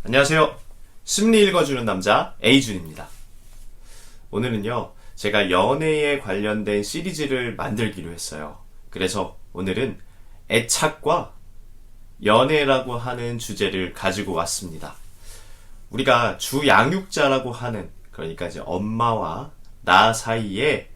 안녕하세요. 심리 읽어주는 남자 A준입니다. 오늘은요, 제가 연애에 관련된 시리즈를 만들기로 했어요. 그래서 오늘은 애착과 연애라고 하는 주제를 가지고 왔습니다. 우리가 주양육자라고 하는, 그러니까 이제 엄마와 나 사이에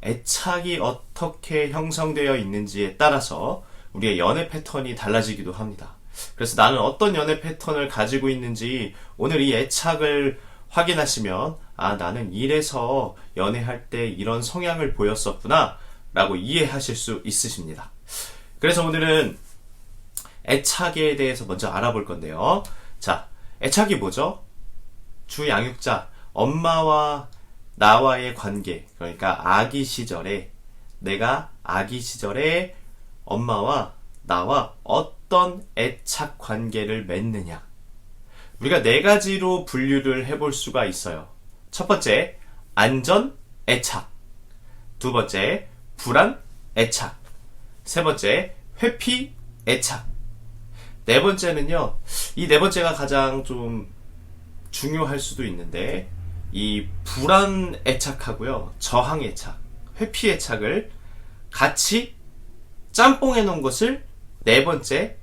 애착이 어떻게 형성되어 있는지에 따라서 우리의 연애 패턴이 달라지기도 합니다. 그래서 나는 어떤 연애 패턴을 가지고 있는지 오늘 이 애착을 확인하시면 나는 이래서 연애할 때 이런 성향을 보였었구나 라고 이해하실 수 있으십니다. 그래서 오늘은 애착에 대해서 먼저 알아볼 건데요. 자, 애착이 뭐죠? 주양육자, 엄마와 나와의 관계, 그러니까 아기 시절에 내가 아기 시절에 엄마와 나와 어떤 애착 관계를 맺느냐. 우리가 네 가지로 분류를 해볼 수가 있어요. 첫 번째, 안전 애착. 두 번째, 불안 애착. 세 번째, 회피 애착. 네 번째는요, 이 네 번째가 가장 좀 중요할 수도 있는데, 이 불안 애착하고요, 저항 애착, 회피 애착을 같이 짬뽕해 놓은 것을 네 번째,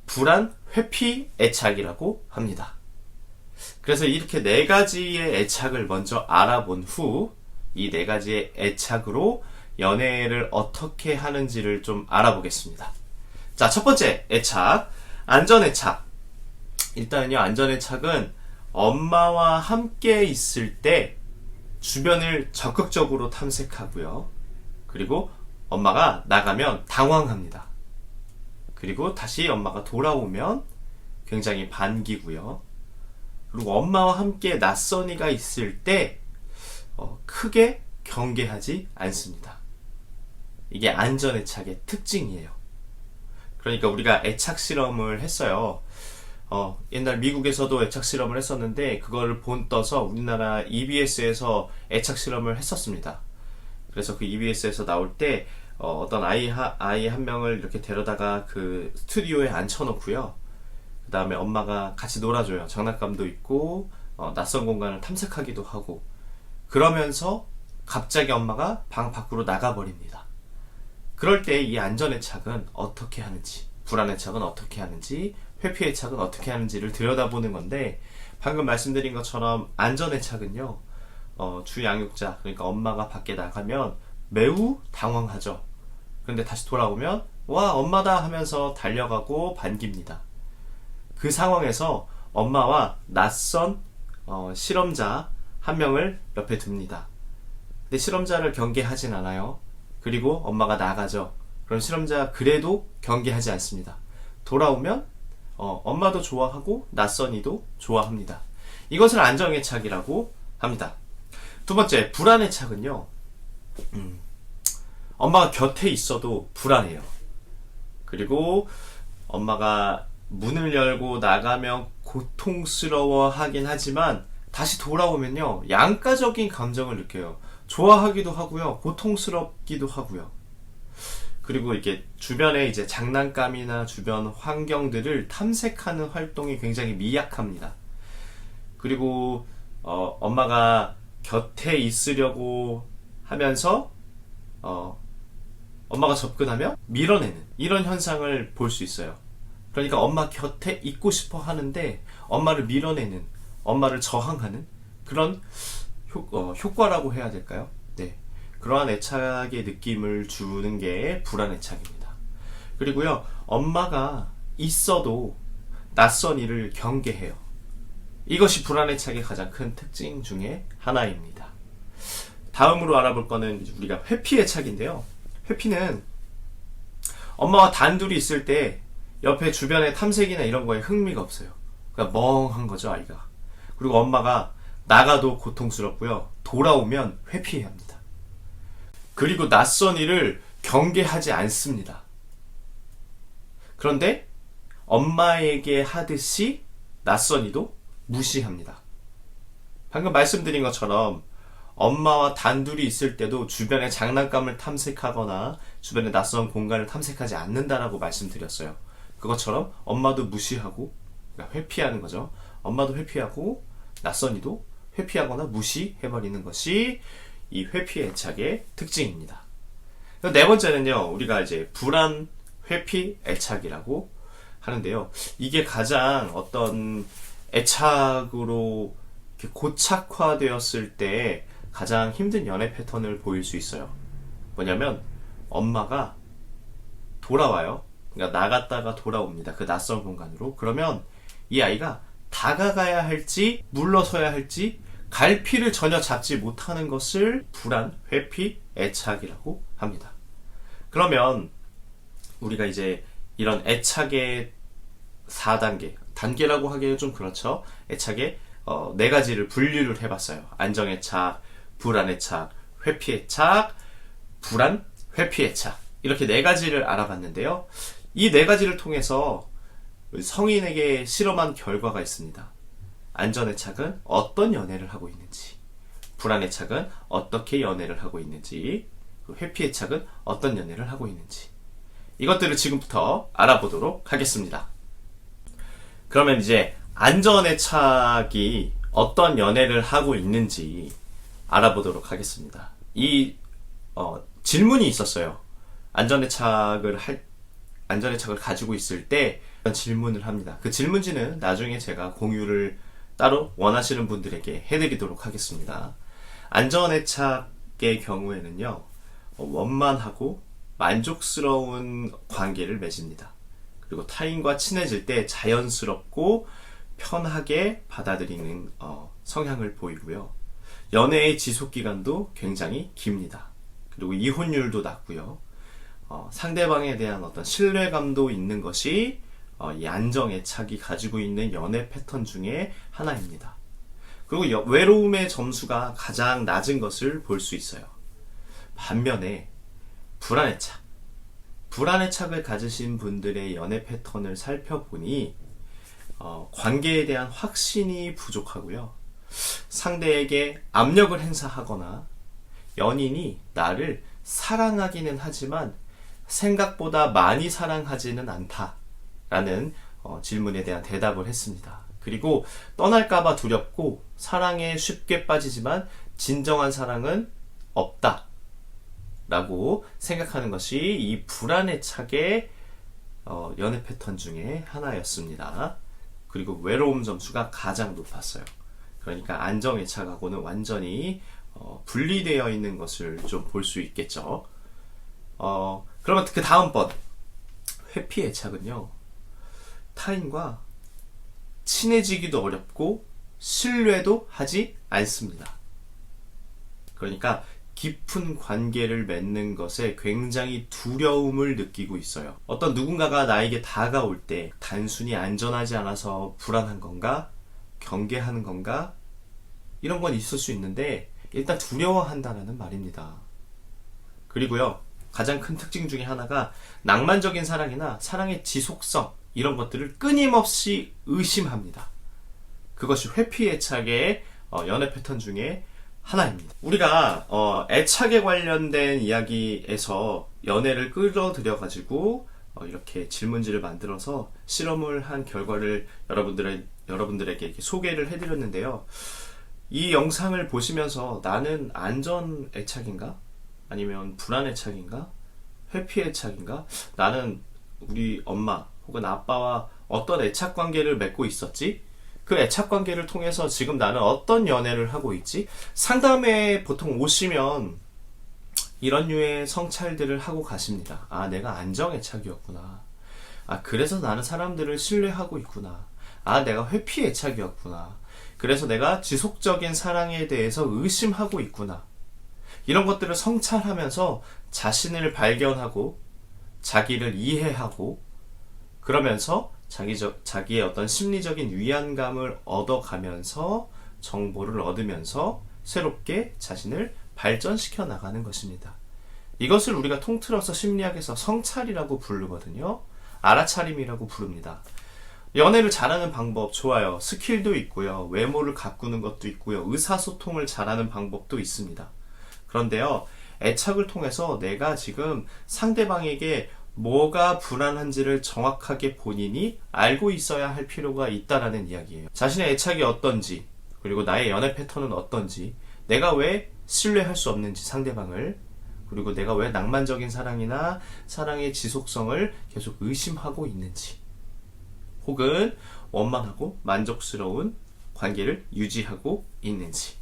불안, 회피 애착이라고 합니다. 그래서 이렇게 네 가지의 애착을 먼저 알아본 후, 이 네 가지의 애착으로 연애를 어떻게 하는지를 좀 알아보겠습니다. 자, 첫 번째 애착, 안전 애착. 일단은요, 안전 애착은 엄마와 함께 있을 때 주변을 적극적으로 탐색하고요. 그리고 엄마가 나가면 당황합니다. 그리고 다시 엄마가 돌아오면 굉장히 반기고요. 그리고 엄마와 함께 낯선이가 있을 때 크게 경계하지 않습니다. 이게 안전애착의 특징이에요. 그러니까 우리가 애착 실험을 했어요. 옛날 미국에서도 애착 실험을 했었는데 그거를 본떠서 우리나라 EBS에서 애착 실험을 했었습니다. 그래서 그 EBS에서 나올 때 어떤 아이 한 명을 이렇게 데려다가 그 스튜디오에 앉혀놓고요. 그 다음에 엄마가 같이 놀아줘요. 장난감도 있고 낯선 공간을 탐색하기도 하고, 그러면서 갑자기 엄마가 방 밖으로 나가버립니다. 그럴 때 이 안전애착은 어떻게 하는지, 불안애착은 어떻게 하는지, 회피애착은 어떻게 하는지를 들여다보는 건데, 방금 말씀드린 것처럼 안전애착은요, 주양육자, 그러니까 엄마가 밖에 나가면 매우 당황하죠. 그런데 다시 돌아오면 와, 엄마다 하면서 달려가고 반깁니다. 그 상황에서 엄마와 낯선 실험자 한 명을 옆에 둡니다. 근데 실험자를 경계하진 않아요. 그리고 엄마가 나가죠. 그럼 실험자 그래도 경계하지 않습니다. 돌아오면 엄마도 좋아하고 낯선이도 좋아합니다. 이것을 안정애착이라고 합니다. 두 번째, 불안애착은요, 엄마가 곁에 있어도 불안해요. 그리고 엄마가 문을 열고 나가면 고통스러워 하긴 하지만 다시 돌아오면요, 양가적인 감정을 느껴요. 좋아하기도 하고요, 고통스럽기도 하고요. 그리고 이렇게 주변에 이제 장난감이나 주변 환경들을 탐색하는 활동이 굉장히 미약합니다. 그리고 엄마가 곁에 있으려고 하면서 엄마가 접근하면 밀어내는 이런 현상을 볼 수 있어요. 그러니까 엄마 곁에 있고 싶어 하는데 엄마를 밀어내는, 엄마를 저항하는 그런 효과라고 해야 될까요? 네, 그러한 애착의 느낌을 주는 게 불안애착입니다. 그리고요, 엄마가 있어도 낯선 이를 경계해요. 이것이 불안애착의 가장 큰 특징 중에 하나입니다. 다음으로 알아볼 거는 우리가 회피애착인데요. 회피는 엄마와 단둘이 있을 때 옆에 주변의 탐색이나 이런 거에 흥미가 없어요. 그러니까 멍한 거죠, 아이가. 그리고 엄마가 나가도 고통스럽고요, 돌아오면 회피해야 합니다. 그리고 낯선 이를 경계하지 않습니다. 그런데 엄마에게 하듯이 낯선 이도 무시합니다. 방금 말씀드린 것처럼 엄마와 단둘이 있을 때도 주변의 장난감을 탐색하거나 주변의 낯선 공간을 탐색하지 않는다라고 말씀드렸어요. 그것처럼 엄마도 무시하고, 그러니까 회피하는 거죠. 엄마도 회피하고 낯선이도 회피하거나 무시해버리는 것이 이 회피 애착의 특징입니다. 네 번째는요, 우리가 이제 불안, 회피, 애착이라고 하는데요. 이게 가장 어떤 애착으로 이렇게 고착화되었을 때 가장 힘든 연애 패턴을 보일 수 있어요. 뭐냐면 엄마가 돌아와요. 그러니까 나갔다가 돌아옵니다. 그 낯선 공간으로. 그러면 이 아이가 다가가야 할지 물러서야 할지 갈피를 전혀 잡지 못하는 것을 불안, 회피, 애착이라고 합니다. 그러면 우리가 이제 이런 애착의 4단계, 단계라고 하기에는 좀 그렇죠. 애착의 4가지를 분류를 해봤어요. 안정애착, 불안애착, 회피애착, 불안, 회피애착, 이렇게 4가지를 알아봤는데요. 이 4가지를 통해서 성인에게 실험한 결과가 있습니다. 안전애착은 어떤 연애를 하고 있는지, 불안애착은 어떻게 연애를 하고 있는지, 회피애착은 어떤 연애를 하고 있는지, 이것들을 지금부터 알아보도록 하겠습니다. 그러면 이제 안전애착이 어떤 연애를 하고 있는지 알아보도록 하겠습니다. 질문이 있었어요. 안전애착을 가지고 있을 때 질문을 합니다. 그 질문지는 나중에 제가 공유를 따로 원하시는 분들에게 해드리도록 하겠습니다. 안전애착의 경우에는요, 원만하고 만족스러운 관계를 맺습니다. 그리고 타인과 친해질 때 자연스럽고 편하게 받아들이는 성향을 보이고요. 연애의 지속기간도 굉장히 깁니다. 그리고 이혼율도 낮고요. 상대방에 대한 어떤 신뢰감도 있는 것이 이 안정애착이 가지고 있는 연애 패턴 중에 하나입니다. 그리고 외로움의 점수가 가장 낮은 것을 볼 수 있어요. 반면에 불안애착을 가지신 분들의 연애 패턴을 살펴보니 관계에 대한 확신이 부족하고요. 상대에게 압력을 행사하거나 연인이 나를 사랑하기는 하지만 생각보다 많이 사랑하지는 않다라는 질문에 대한 대답을 했습니다. 그리고 떠날까봐 두렵고 사랑에 쉽게 빠지지만 진정한 사랑은 없다 라고 생각하는 것이 이 불안애착의 연애 패턴 중에 하나였습니다. 그리고 외로움 점수가 가장 높았어요. 그러니까 안정애착하고는 완전히 분리되어 있는 것을 좀 볼 수 있겠죠. 그러면 그 다음번 회피애착은요, 타인과 친해지기도 어렵고 신뢰도 하지 않습니다. 그러니까 깊은 관계를 맺는 것에 굉장히 두려움을 느끼고 있어요. 어떤 누군가가 나에게 다가올 때 단순히 안전하지 않아서 불안한 건가? 경계하는 건가? 이런 건 있을 수 있는데 일단 두려워한다는 말입니다. 그리고요, 가장 큰 특징 중에 하나가 낭만적인 사랑이나 사랑의 지속성, 이런 것들을 끊임없이 의심합니다. 그것이 회피애착의 연애 패턴 중에 하나입니다. 우리가 애착에 관련된 이야기에서 연애를 끌어들여가지고 이렇게 질문지를 만들어서 실험을 한 결과를 여러분들에게 이렇게 소개를 해드렸는데요. 이 영상을 보시면서 나는 안전 애착인가? 아니면 불안 애착인가? 회피 애착인가? 나는 우리 엄마 혹은 아빠와 어떤 애착 관계를 맺고 있었지? 그 애착 관계를 통해서 지금 나는 어떤 연애를 하고 있지? 상담에 보통 오시면 이런 류의 성찰들을 하고 가십니다. 아, 내가 안정 애착이었구나. 아, 그래서 나는 사람들을 신뢰하고 있구나. 아, 내가 회피 애착이었구나. 그래서 내가 지속적인 사랑에 대해서 의심하고 있구나. 이런 것들을 성찰하면서 자신을 발견하고 자기를 이해하고 그러면서 자기의 어떤 심리적인 위안감을 얻어가면서 정보를 얻으면서 새롭게 자신을 발전시켜 나가는 것입니다. 이것을 우리가 통틀어서 심리학에서 성찰이라고 부르거든요. 알아차림이라고 부릅니다. 연애를 잘하는 방법 좋아요. 스킬도 있고요. 외모를 가꾸는 것도 있고요. 의사소통을 잘하는 방법도 있습니다. 그런데요, 애착을 통해서 내가 지금 상대방에게 뭐가 불안한지를 정확하게 본인이 알고 있어야 할 필요가 있다라는 이야기예요. 자신의 애착이 어떤지, 그리고 나의 연애 패턴은 어떤지, 내가 왜 신뢰할 수 없는지 상대방을, 그리고 내가 왜 낭만적인 사랑이나 사랑의 지속성을 계속 의심하고 있는지, 혹은 원만하고 만족스러운 관계를 유지하고 있는지.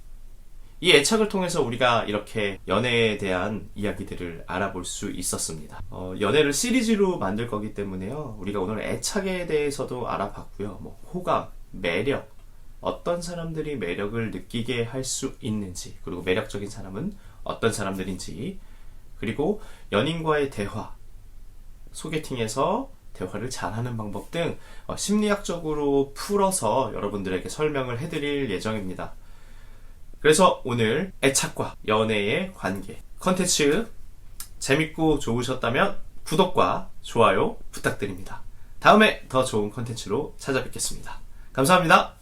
이 애착을 통해서 우리가 이렇게 연애에 대한 이야기들을 알아볼 수 있었습니다. 연애를 시리즈로 만들 거기 때문에요. 우리가 오늘 애착에 대해서도 알아봤고요. 호감, 매력, 어떤 사람들이 매력을 느끼게 할 수 있는지, 그리고 매력적인 사람은 어떤 사람들인지, 그리고 연인과의 대화, 소개팅에서 대화를 잘하는 방법 등 심리학적으로 풀어서 여러분들에게 설명을 해드릴 예정입니다. 그래서 오늘 애착과 연애의 관계 컨텐츠 재밌고 좋으셨다면 구독과 좋아요 부탁드립니다. 다음에 더 좋은 컨텐츠로 찾아뵙겠습니다. 감사합니다.